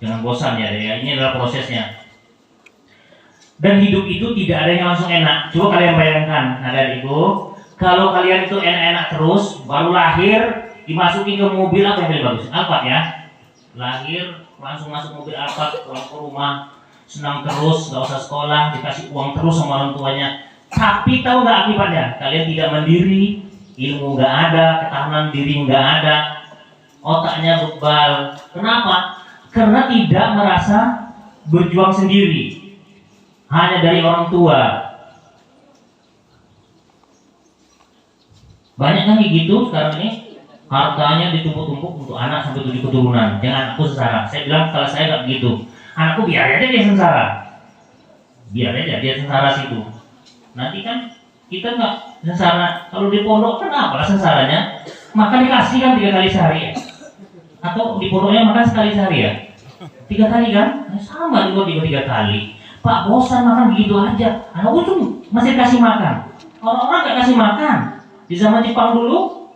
Jangan bosan ya, ini adalah prosesnya. Dan hidup itu tidak ada yang langsung enak. Coba kalian bayangkan, adik-adikku, kalau kalian itu enak-enak terus, baru lahir, dimasukin ke mobil apa yang paling bagus? Alphard ya. Lahir, langsung masuk mobil Alphard, pulang ke rumah, senang terus, gak usah sekolah, dikasih uang terus sama orang tuanya. Tapi tahu nggak akibatnya? Kalian tidak mandiri, ilmu nggak ada, ketahanan diri nggak ada, otaknya bebal. Kenapa? Karena tidak merasa berjuang sendiri. Hanya dari orang tua. Banyak kan gitu sekarang ini, hartanya ditumpuk-tumpuk untuk anak sampai 7 keturunan. Jangan aku sengsara. Saya bilang kalau saya nggak begitu. Anakku biar aja dia sengsara. Biar aja dia sengsara situ. Nanti kan kita nggak sengsara. Kalau di pondok kan apalah sengsaranya? Makan dikasih kan 3 kali sehari ya? Atau di pondoknya makan sekali sehari ya? 3 kali kan? Sama juga 3 kali. Pak bosan makan begitu aja. Anakku tuh masih kasih makan. Orang-orang gak kasih makan. Di zaman Jepang dulu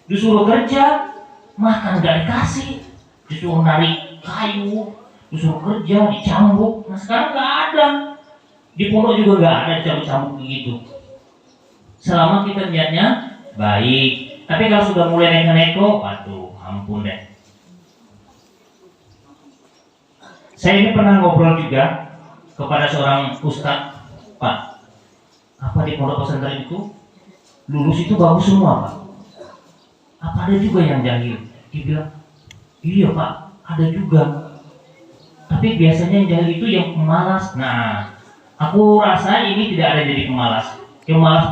disuruh kerja, makan gak dikasih. Disuruh narik kayu, disuruh kerja, dicambuk. Nah sekarang gak ada. Di pondok juga gak ada dicambuk-cambuk begitu. Selama kita niatnya baik. Tapi kalau sudah mulai neko-neko, waduh ampun deh. Saya ini pernah ngobrol juga kepada seorang ustadz, Pak, apa di pondok pesantren itu lulus itu bagus semua, Pak? Apa ada juga yang jahil? Dia bilang, iya Pak, ada juga. Tapi biasanya yang jahil itu yang pemalas. Nah, aku rasa ini tidak ada jadi pemalas. Yang malas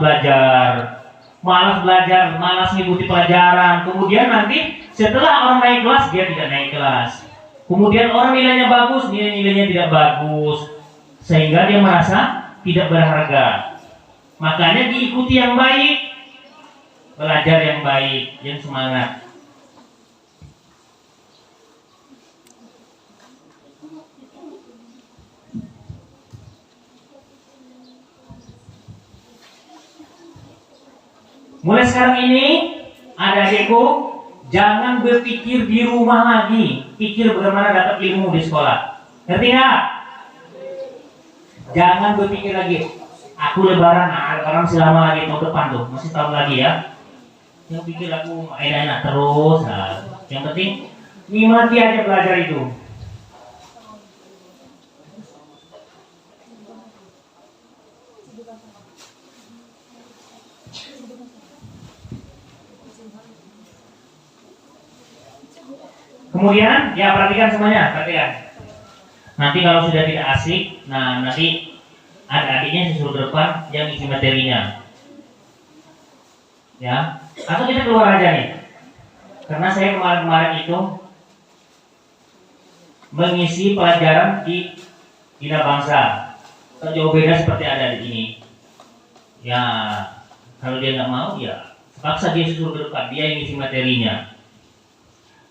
belajar, malas mengikuti pelajaran. Kemudian nanti setelah orang naik kelas dia tidak naik kelas. Kemudian orang nilainya bagus, nilainya tidak bagus. Sehingga dia merasa tidak berharga. Makanya diikuti yang baik, belajar yang baik, yang semangat. Mulai sekarang ini, adik-adikku, jangan berpikir di rumah lagi, pikir bagaimana dapat ilmu di sekolah. Ngerti nggak? Jangan berpikir lagi, aku lebaran selama lagi tahun depan tuh, masih tahun lagi ya. Yang pikir aku enak-enak terus. Nah, yang penting nikmati aja belajar itu. Kemudian, ya perhatikan semuanya, perhatikan. Nanti kalau sudah tidak asik, nah nanti adik-adiknya disuruh ke depan yang isi materinya, ya. Atau kita keluar aja nih, karena saya kemarin itu mengisi pelajaran di Bina Bangsa, jauh beda seperti ada di sini. Ya, kalau dia nggak mau, ya paksa dia disuruh ke depan, dia yang isi materinya.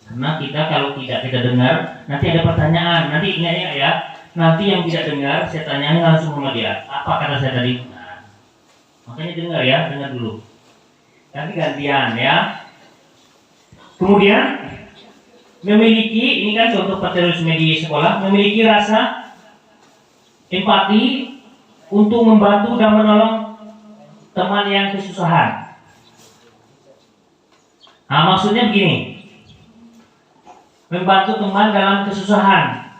Karena kita kalau tidak kita dengar, nanti ada pertanyaan. Nanti ingatnya ya, nanti yang tidak dengar, saya tanyain langsung sama dia. Apa kata saya tadi? Nah, makanya dengar ya, dengar dulu. Nanti gantian ya. Kemudian memiliki, ini kan contoh patriotisme di sekolah, memiliki rasa empati untuk membantu dan menolong teman yang kesusahan. Nah, maksudnya begini. Membantu teman dalam kesusahan.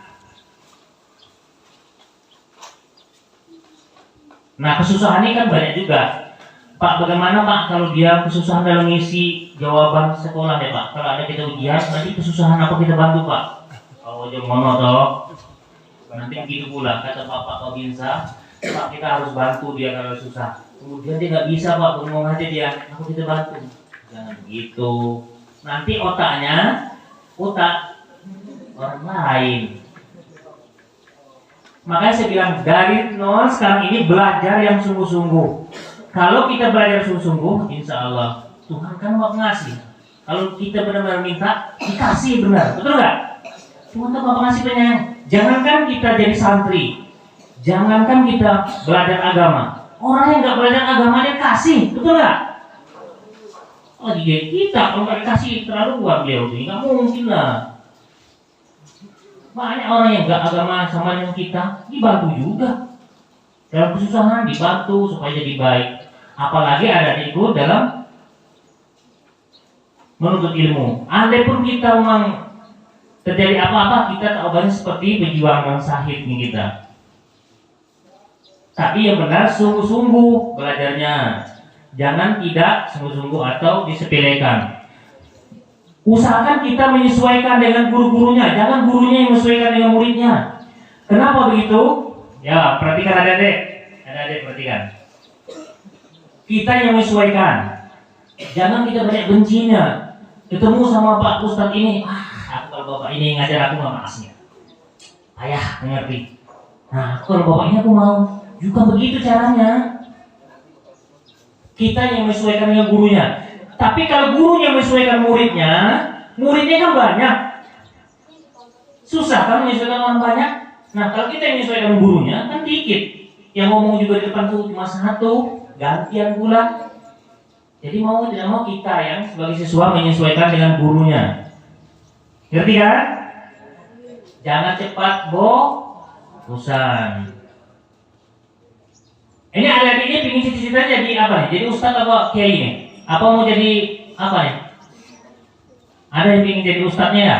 Nah, kesusahan ini kan banyak juga. Pak, bagaimana Pak kalau dia kesusahan dalam mengisi jawaban sekolah ya Pak? Kalau ada kita ujian, nanti kesusahan apa kita bantu Pak? Oh, jangan toh. Nanti begitu pula kata Pak Binsa, Pak kita harus bantu dia kalau susah. Kemudian dia nggak bisa Pak, ngomong aja dia, aku kita bantu. Jangan begitu. Nanti otak orang lain. Makanya saya bilang dari nol sekarang ini belajar yang sungguh-sungguh. Kalau kita belajar sungguh-sungguh, insya Allah Tuhan kan mau ngasih. Kalau kita benar-benar minta, dikasih benar, betul nggak? Tuhan tuh mau ngasih penyayang. Jangankan kita jadi santri, jangankan kita belajar agama, orang yang nggak belajar agama dia kasih, betul nggak? Oh kita kalau nggak dikasih terlalu kuat beliau ini nggak mungkin lah. Banyak orang yang gak agama sama dengan kita, dibantu juga. Dalam kesusahan dibantu supaya jadi baik. Apalagi ada adikku dalam menuntut ilmu. Andai pun kita memang terjadi apa-apa, kita tak ubahnya seperti pejuang yang syahid nih kita. Tapi yang benar sungguh-sungguh belajarnya. Jangan tidak sungguh-sungguh atau disepelekan. Usahakan kita menyesuaikan dengan guru-gurunya, jangan gurunya yang menyesuaikan dengan muridnya. Kenapa begitu? Ya, perhatikan adik-adik. Adik-adik perhatikan. Kita yang menyesuaikan. Jangan kita banyak bencinya. Ketemu sama Pak Ustadz ini, aku kalau bapak ini ngajar aku nggak makasnya. Ayah mengerti. Nah, kalau bapak ini aku mau. Juga begitu caranya. Kita yang menyesuaikan dengan gurunya. Tapi kalau gurunya menyesuaikan muridnya, muridnya kan banyak. Susah kan menyesuaikan orang banyak. Nah, kalau kita yang menyesuaikan gurunya kan dikit. Yang ngomong juga di depan tuh cuma satu, gantian pula. Jadi mau tidak mau kita yang sebagai siswa menyesuaikan dengan gurunya. Ngerti kan? Jangan cepat bosan. Ini adik-adik ini pingin cita-cita jadi apa nih? Jadi ustadz apa kiai nih? Apa mau jadi apa nih? Ada yang pingin jadi ustadznya ya?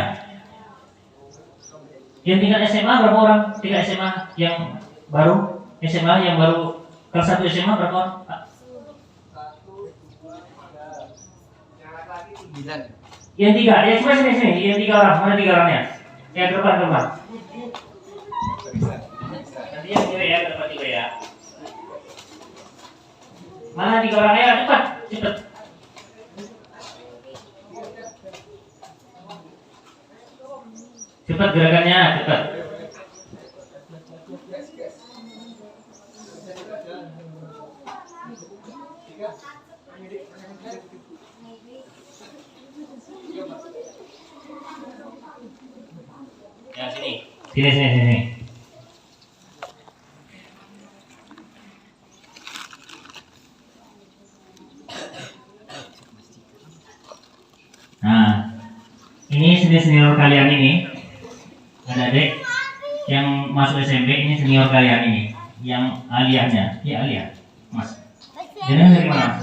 Yang tingkat SMA berapa orang? Tingkat SMA yang baru? SMA yang baru kelas 1 SMA berapa orang? Yang 3, ya cuma sini, yang 3 orang, mana 3 orangnya? Yang depan. Nanti yang cewek ya, depan juga ya. Mana 3 orang ya, cepat. Cepat gerakannya, cepat. Ya sini. Nah, ini senior kalian ini, adik-adik yang masuk SMP ini senior kalian ini, yang aliyahnya, ya aliyah, mas. Jenengan dari mana?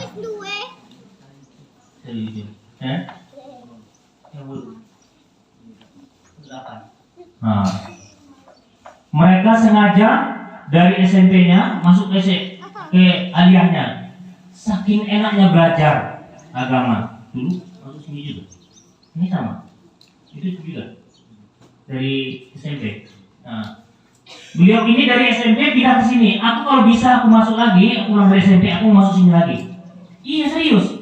Dari Nah, mereka sengaja dari SMP-nya masuk ke aliyahnya. Saking enaknya belajar agama. Dulu masuk sini juga. Ini sama. Itu juga dari SMP. Nah, beliau ini dari SMP pindah ke sini. Aku kalau bisa aku masuk lagi, aku pulang dari SMP, aku masuk sini lagi. Iya serius.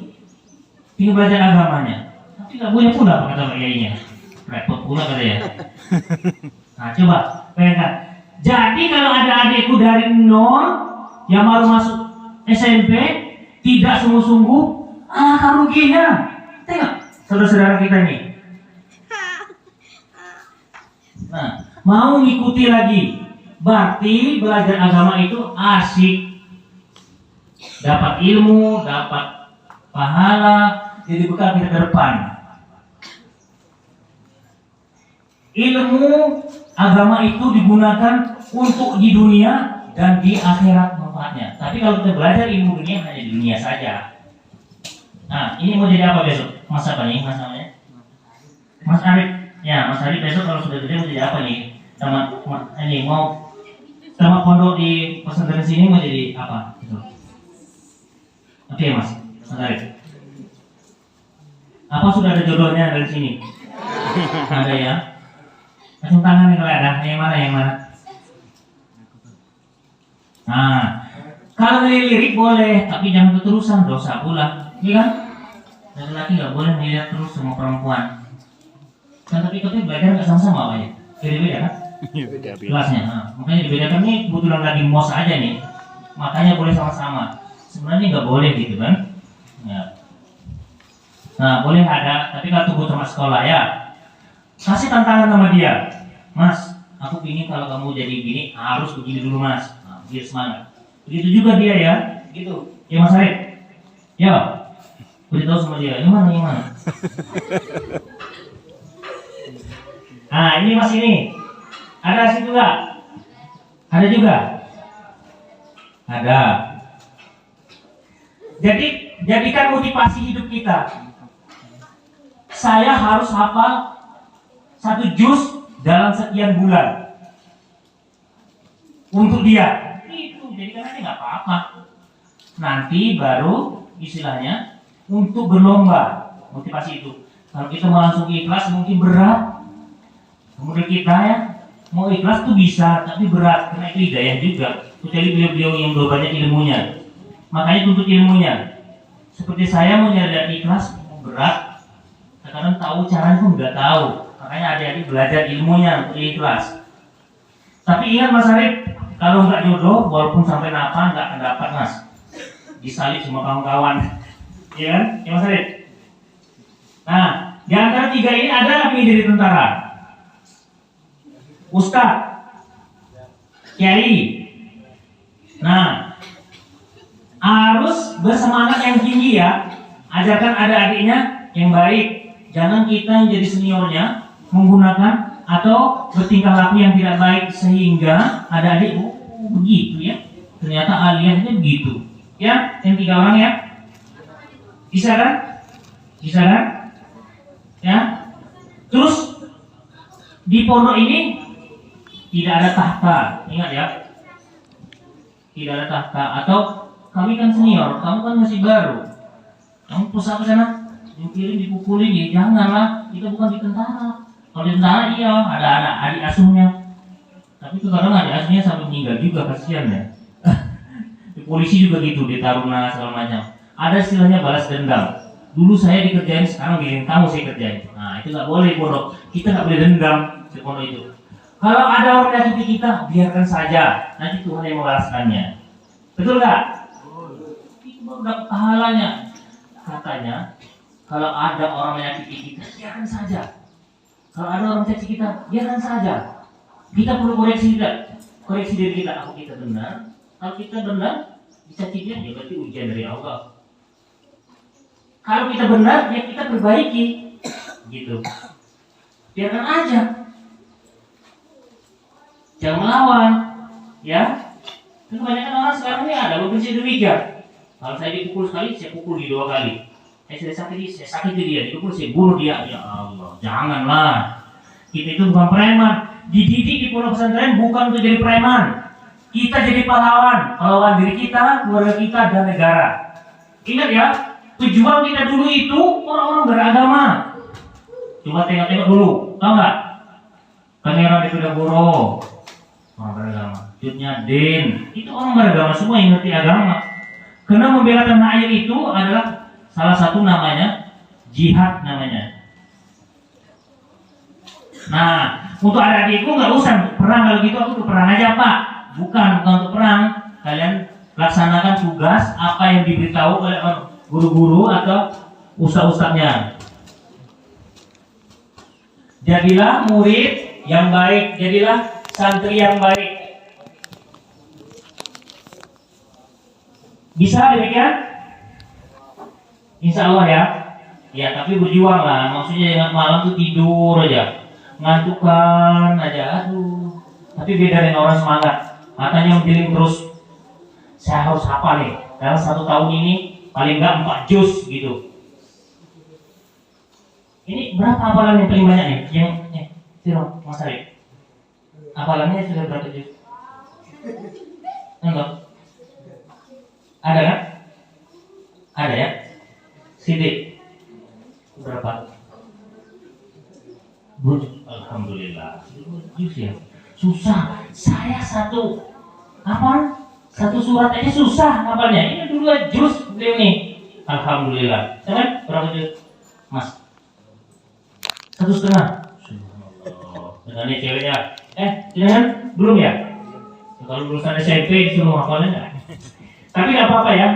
Ingin belajar agamanya. Tapi nggak boleh pula kata Pak Kiainya. Repot pula kata ya. Nah coba bayangkan. Jadi kalau ada adikku dari nol yang baru masuk SMP tidak sungguh-sungguh, ruginya. Tengok saudara-saudara kita ini. Nah, mau ngikuti lagi. Berarti belajar agama itu asik. Dapat ilmu, dapat pahala, jadi bekal kita ke depan. Ilmu agama itu digunakan untuk di dunia dan di akhirat manfaatnya. Tapi kalau kita belajar ilmu dunia hanya di dunia saja. Nah, ini mau jadi apa besok? Mas apa nih? Mas namanya? Mas Arif. Ya, Mas Arif besok kalau sudah gede mau jadi apa nih? Ini mau sama pondok di pesantren sini mau jadi apa? Gitu. Oke Mas Arif. Apa sudah ada jodohnya dari sini? Ada ya? Langsung tangan nih kalau ada. Yang mana? Nah, kalau lirik boleh, tapi jangan keterusan, dosa pula, iya kan? Laki-laki nggak boleh melihat terus sama perempuan. Kan tapi belajar nggak sama-sama apa ya? Beda-beda kan? Kelasnya. Nah, makanya dibedakan nih kebetulan lagi mos aja nih, makanya boleh sama-sama. Sebenarnya nggak boleh gitu kan? Ya. Nah, boleh ada, tapi kalau tunggu sama sekolah ya. Kasih tantangan sama dia, Mas, aku ingin kalau kamu jadi gini harus begini dulu Mas. Nah, biar semangat. Begitu juga dia ya, gitu. Ya Mas Arif, ya, beritahu sama dia. Yang mana? Nah, ini Mas ini, Ada situ nggak? Ada juga. Ada. Jadi jadikan motivasi hidup kita. Saya harus hafal 1 juz dalam sekian bulan untuk dia. Itu jadikan aja nggak apa-apa. Nanti baru istilahnya untuk berlomba motivasi itu. Kalau kita mau langsung ikhlas mungkin berat. Kemudian kita ya mau ikhlas tuh bisa, tapi berat karena itu hidayah juga. Kecuali beliau-beliau yang belum banyak ilmunya. Makanya tuntut ilmunya. Seperti saya mau nyari ikhlas berat. Kadang tahu caranya pun nggak tahu. Makanya adik-adik belajar ilmunya untuk ikhlas. Tapi ingat Mas Arif, kalau nggak jodoh, walaupun sampai napa nggak akan dapat Mas. Disalib semua kawan-kawan, ya kan? Ya Mas Arif. Nah, di antara 3 ini ada yang ingin jadi tentara, Ustadz, Kiai. Nah, harus bersemangat yang tinggi ya. Ajarkan adik-adiknya yang baik. Jangan kita yang jadi seniornya menggunakan atau bertingkah laku yang tidak baik sehingga adik-adik begitu ya. Ternyata aliasnya begitu. Ya, yang 3 orang ya. Bisa kan? Bisa kan? Ya. Terus di pondok ini tidak ada tahta. Ingat ya. Tidak ada tahta. Atau kami kan senior, kamu kan masih baru. Kamu pusat ke sana, dikirim, dipukulin, ya janganlah. Kita bukan di tentara. Kalau di tentara iya, ada adik asuhnya. Tapi kadang adik asuhnya sampai meninggal juga, kasihan ya. Di polisi juga gitu, di taruna segala macam. Ada istilahnya balas dendam. Dulu saya dikerjain, sekarang giliran kamu saya kerjain. Nah itu nggak boleh pondok. Kita nggak boleh dendam di pondok itu. Kalau ada orang menyakiti kita, biarkan saja. Nanti Tuhan yang membalaskannya. Betul nggak? Itu baru dapat pahalanya. Katanya, kalau ada orang menyakiti kita, biarkan saja. Kalau ada orang menyakiti kita, biarkan saja. Kita perlu koreksi tidak? Koreksi diri kita. Aku kita benar. Kalau kita benar, disakitinya ya berarti ujian dari Allah. Kalau kita benar, ya kita perbaiki. Gitu. Biarkan aja. Jangan melawan, ya. Kebanyakan orang sekarang ini ada berprinsip demikian. Kalau saya dipukul sekali, saya pukul di 2 kali. Saya sakiti dia, dipukul saya bunuh dia. Ya Allah, janganlah. Kita itu bukan preman. Dididik di pondok pesantren bukan untuk jadi preman. Kita jadi pahlawan, pahlawan diri kita, keluarga kita, dan negara. Ingat ya, tujuan kita dulu itu orang-orang beragama. Coba tengok-tengok dulu, tahu nggak? Pangeran Diponegoro, orang beragama. Jutnya Den, itu orang beragama semua yang ngerti agama. Karena membela tanah air itu adalah salah satu namanya jihad namanya. Nah, untuk adik-adikku nggak usah perang kalau gitu, aku tuh perang aja Pak. Bukan untuk perang. Kalian laksanakan tugas apa yang diberitahu oleh guru-guru atau ustaz-ustaznya. Jadilah murid yang baik, jadilah santri yang baik. Bisa demikian? Insya Allah ya. Ya tapi berjuang lah. Maksudnya jangan malam tuh tidur aja, ngantukan aja. Aduh. Tapi beda dengan orang semangat. Matanya menggiling terus. Saya harus hafal nih. Dalam 1 tahun ini paling enggak 4 juz gitu. Ini berapa hafalan yang paling banyak nih? Yang Siro, Mas Arif. Hafalannya sudah berapa juz? Enggak. Ada kan? Ada ya? Sidik. Berapa? Alhamdulillah. Juz ya. Susah. Saya 1 surat aja susah hafalnya. Ini 2 juz beliau nih. Alhamdulillah. Kan? Berapa juz? Mas? 1,5. Dengan ini ceweknya. Jangan belum ya? Kalau lulusan SMP disuruh hafalnya enggak? Tapi nggak apa-apa ya.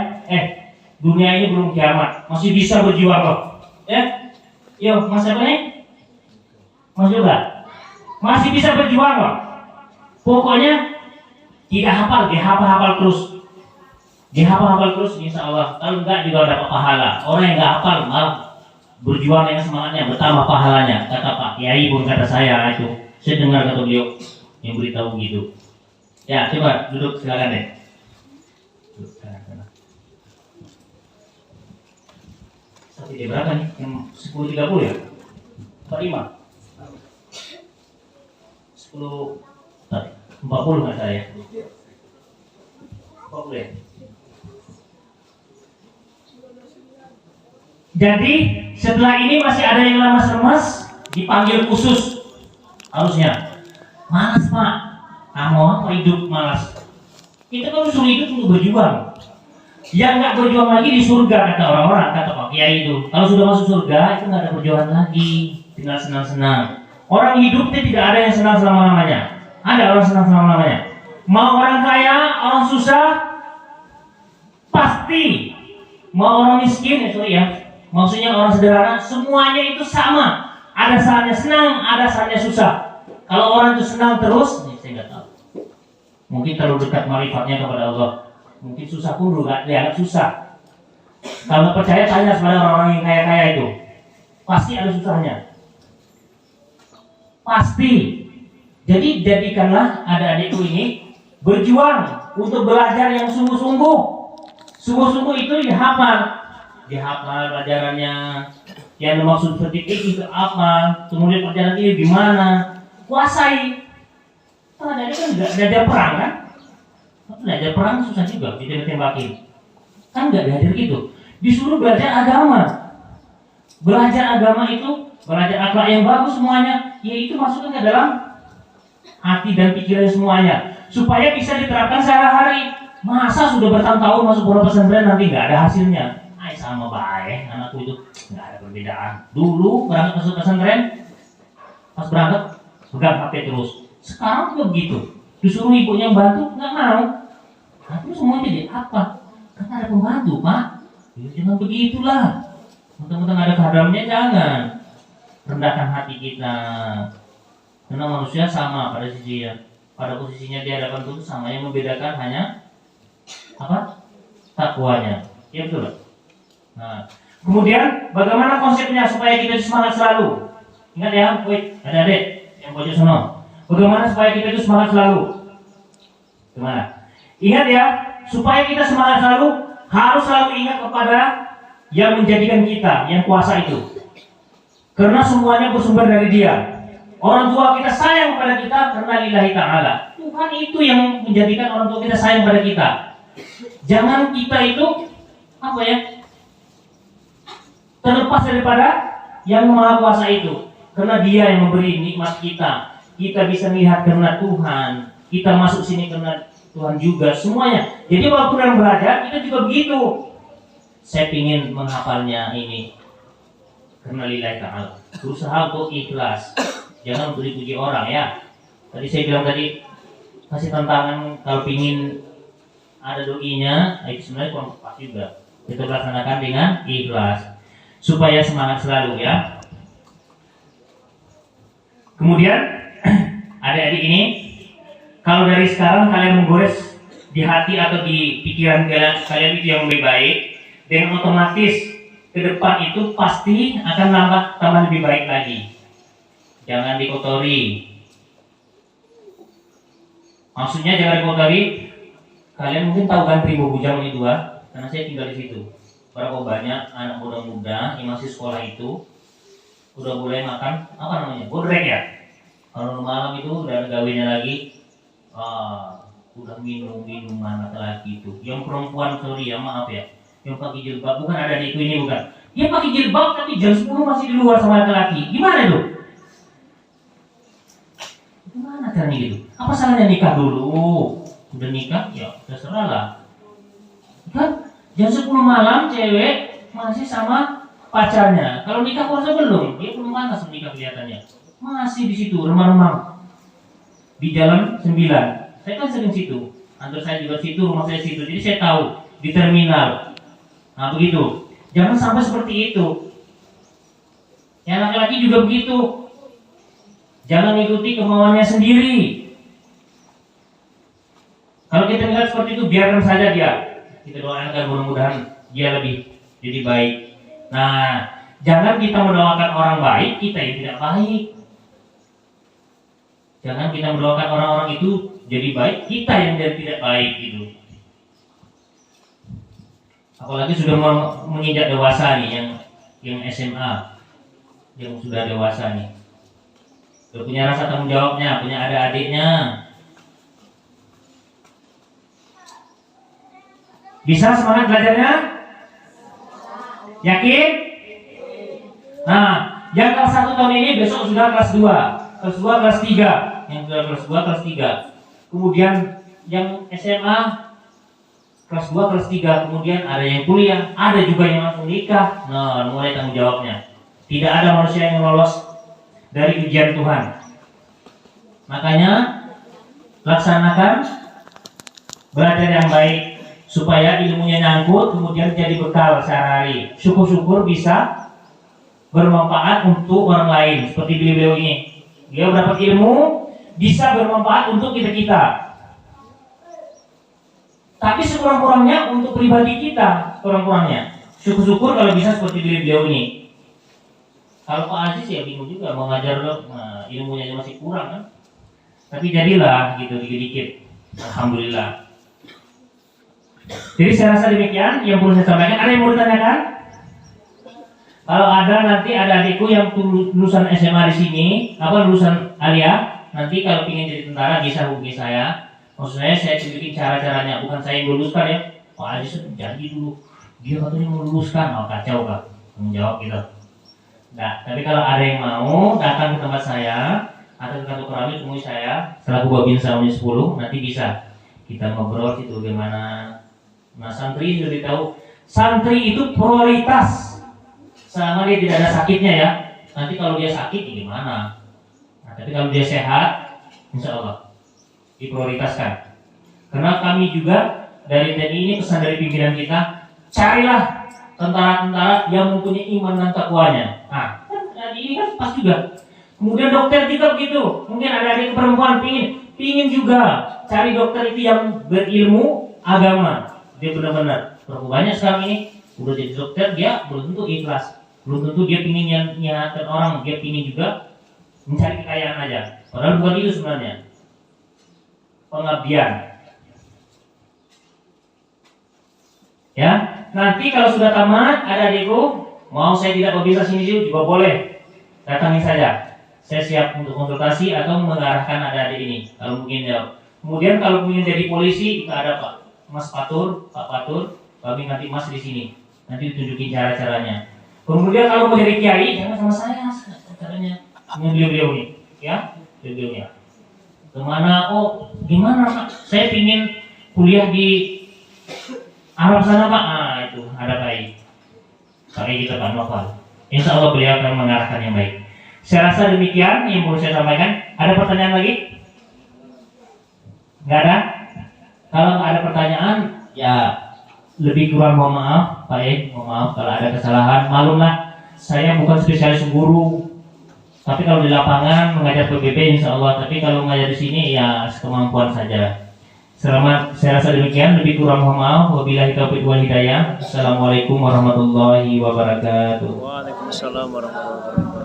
Dunia ini belum kiamat, masih bisa berjuang loh. Ya, yo Mas siapa nih? Mas juga masih bisa berjuang loh. Pokoknya tidak hafal, dihafal terus. Dihafal terus, insya Allah. Kalau enggak juga dapat pahala. Orang yang nggak hafal malah berjuang dengan semangatnya bertambah pahalanya. Kata Pak Kiai pun kata saya itu. Saya dengar kata beliau. yang beritahu gitu. Ya, coba duduk silakan deh. Duduk sana. Sampai jam berapa nih? Yang 10.30 ya? 45? 40 nggak saya? 40 ya? Jadi setelah ini masih ada yang lemas-lemas, dipanggil khusus harusnya. Malas pak, kamu apa hidup malas? Kita kan disuruh hidup untuk berjuang. Yang nggak berjuang lagi di surga kata orang-orang, kata Pak Kiai itu. Kalau sudah masuk surga itu nggak ada perjuangan lagi, tinggal senang-senang. Orang hidup itu tidak ada yang senang selama-lamanya. Ada orang senang selama-lamanya. Mau orang kaya, orang susah, pasti. Mau orang miskin, maksudnya orang sederhana, semuanya itu sama. Ada saatnya senang, ada saatnya susah. Kalau orang itu senang terus, saya nggak tahu. Mungkin terlalu dekat marifatnya kepada Allah. Mungkin susah pun juga dianggap susah. Kalau percaya tanya kepada orang-orang yang kaya-kaya itu, pasti ada susahnya. Pasti. Jadi jadikanlah adik-adikku ini berjuang untuk belajar yang sungguh-sungguh. Sungguh-sungguh itu dihafal pelajarannya, yang dimaksud vertikal itu apa, kemudian pelajaran ini gimana, kuasai. Kalau ada kan nggak belajar perang kan? Belajar perang susah juga, ditembak-tembakin. Kan nggak diajar gitu. Disuruh belajar agama. Belajar agama itu, belajar akhlak yang bagus semuanya, yaitu masukkan ke dalam hati dan pikiran semuanya, supaya bisa diterapkan sehari-hari. Masa sudah bertahun-tahun masuk pondok pesantren nanti nggak ada hasilnya? Sama baik, anakku itu nggak ada perbedaan. Dulu berangkat masuk pesantren, pas berangkat pegang HP terus. Sekarang juga begitu. Disuruh ibunya bantu, nggak mau. Nah, terus semuanya jadi apa? Karena ada pembantu, Pak. Ya, jangan begitulah. Mentang-mentang ada kadamnya, jangan rendahkan hati kita. Karena manusia sama pada posisinya di hadapan Tuhan sama. Yang membedakan hanya apa? Takwanya. Ya betul. Nah, kemudian bagaimana konsepnya supaya kita semangat selalu? Ingat ya, adik-adik yang pojok sono. Bagaimana supaya kita itu semangat selalu? Gimana? Ingat ya, supaya kita semangat selalu, harus selalu ingat kepada yang menjadikan kita, yang kuasa itu. Karena semuanya bersumber dari Dia. Orang tua kita sayang pada kita karena lillahi ta'ala. Tuhan itu yang menjadikan orang tua kita sayang pada kita. Jangan kita itu terlepas daripada yang maha kuasa itu. Karena Dia yang memberi nikmat kita. Kita bisa melihat karena Tuhan. Kita masuk sini karena Tuhan juga. Semuanya. Jadi walaupun dalam belajar, kita juga begitu. Saya ingin menghafalnya ini karena lillahi ta'ala. Berusaha untuk ikhlas. Jangan untuk dipuji orang ya. Tadi saya bilang tadi, kasih tantangan kalau ingin ada doinya, itu sebenarnya kurang tepat juga. Kita laksanakan dengan ikhlas supaya semangat selalu ya. Kemudian adik-adik ini, kalau dari sekarang kalian menggores di hati atau di pikiran kalian itu yang lebih baik, dengan otomatis ke depan itu pasti akan tambah lebih baik lagi. Jangan dikotori. Maksudnya jangan dikotori. Kalian mungkin tahu kan Primo Bujang ini dua, karena saya tinggal di situ. Berapa banyak anak muda-muda yang masih sekolah itu udah mulai makan bodrek ya. Kalau malam itu udah gawinya lagi, udah minuman laki itu. Yang perempuan maaf ya, yang pakai jilbab, bukan ada di ini bukan. Dia pakai jilbab tapi jam 10 masih di luar sama laki-laki. Gimana itu? Gimana caranya gitu? Apa salahnya nikah dulu? Udah nikah ya terserah lah. Kan jam 10 malam cewek masih sama pacarnya. Kalau nikah puasa belum, dia belum pantas menikah kelihatannya. Masih di situ remang-remang di jalan 9. Saya kan sering situ. Kantor saya juga situ, rumah saya situ. Jadi saya tahu di terminal. Nah begitu. Jangan sampai seperti itu. Yang laki-laki juga begitu. Jangan ikuti kemauannya sendiri. Kalau kita lihat seperti itu, biarkan saja dia. Kita doakan agar mudah-mudahan dia jadi baik. Nah, jangan kita mendoakan orang baik, kita yang tidak baik. Jangan kita mendoakan orang-orang itu jadi baik, kita yang jadi tidak baik gitu. Apalagi sudah menginjak dewasa nih, yang SMA, yang sudah dewasa nih, sudah punya rasa tanggung jawabnya, punya adik-adiknya. Bisa semangat belajarnya? Yakin? Nah, yang kelas 1 tahun ini besok sudah kelas 2, kelas 2, kelas 3. Yang sudah kelas 2, kelas 3. Kemudian yang SMA kelas 2, kelas 3. Kemudian ada yang kuliah, ada juga yang langsung nikah. Nah, mulai tanggung jawabnya. Tidak ada manusia yang lolos dari ujian Tuhan. Makanya laksanakan belajar yang baik supaya ilmunya nyangkut, kemudian jadi bekal sehari-hari. Syukur-syukur bisa bermanfaat untuk orang lain. Seperti beliau ini, dia dapat ilmu, bisa bermanfaat untuk kita. Tapi sekurang-kurangnya untuk pribadi kita, kurang-kurangnya. Syukur-syukur kalau bisa seperti beliau ini. Kalau Pak Aziz ya bingung juga, mengajar ilmunya masih kurang kan. Tapi jadilah gitu dikit-dikit. Alhamdulillah. Jadi saya rasa demikian yang perlu saya sampaikan. Ada yang mau ditanyakan? Kalau ada, nanti ada adikku yang lulusan SMA di sini, lulusan Alia, nanti kalau ingin jadi tentara bisa hubungi saya. Maksudnya saya tunjukin cara-caranya, bukan saya yang luluskan ya. Pak Aziz jadi dulu, dia katanya mau luluskan, kacau kan, menjawab gitu. Nah, tapi kalau ada yang mau datang ke tempat saya atau ke kantor Keramik temui saya, selaku Babinsa Unit 10, nanti bisa kita ngobrol situ bagaimana. Nah, santri sudah tahu, santri itu prioritas selama dia tidak ada sakitnya ya. Nanti kalau dia sakit gimana? Nah, tapi kalau dia sehat, insya Allah diprioritaskan. Karena kami juga dari TNI ini pesan dari pimpinan kita, carilah tentara-tentara yang mempunyai iman dan takwanya. Nah, kan ini kan pas juga. Kemudian dokter juga begitu. Mungkin ada adik perempuan pingin juga cari dokter itu yang berilmu agama. Dia benar-benar berapa banyak sekarang ini udah jadi dokter, dia belum tentu ikhlas, belum tentu dia pingin nyihatkan orang, dia pingin juga mencari kekayaan aja. Padahal bukan itu sebenarnya. Pengabdian. Ya, nanti kalau sudah tamat, ada adikku mau saya tidak bisa sini juga boleh, datangi saja. Saya siap untuk konsultasi atau mengarahkan adik-adik ini kalau mungkin ya. Kemudian kalau ingin jadi polisi, kita ada Pak Mas Patur, Pak Patur, kami nanti Mas di sini. Nanti ditunjukin cara-caranya. Kemudian kalau mau jadi kiai, jangan sama saya caranya. Dengan beliau-beliau ini, ya, beliau-beliaunya. Kemana? Oh, gimana Pak? Saya ingin kuliah di Arab sana Pak. Ah, itu ada kiai. Kiai kita Pak Noval. Insya Allah beliau akan mengarahkan yang baik. Saya rasa demikian yang perlu saya sampaikan. Ada pertanyaan lagi? Nggak ada? Kalau ada pertanyaan, ya lebih kurang mohon maaf, Pak mohon maaf kalau ada kesalahan. Maklumlah, saya bukan spesialis guru, tapi kalau di lapangan mengajar PBB insya Allah. Tapi kalau mengajar di sini ya sekemampuan saja. Selamat, saya rasa demikian. Lebih kurang mohon maaf. Wabillahi taufiq wal hidayah. Assalamualaikum warahmatullahi wabarakatuh. Waalaikumsalam warahmatullahi wabarakatuh.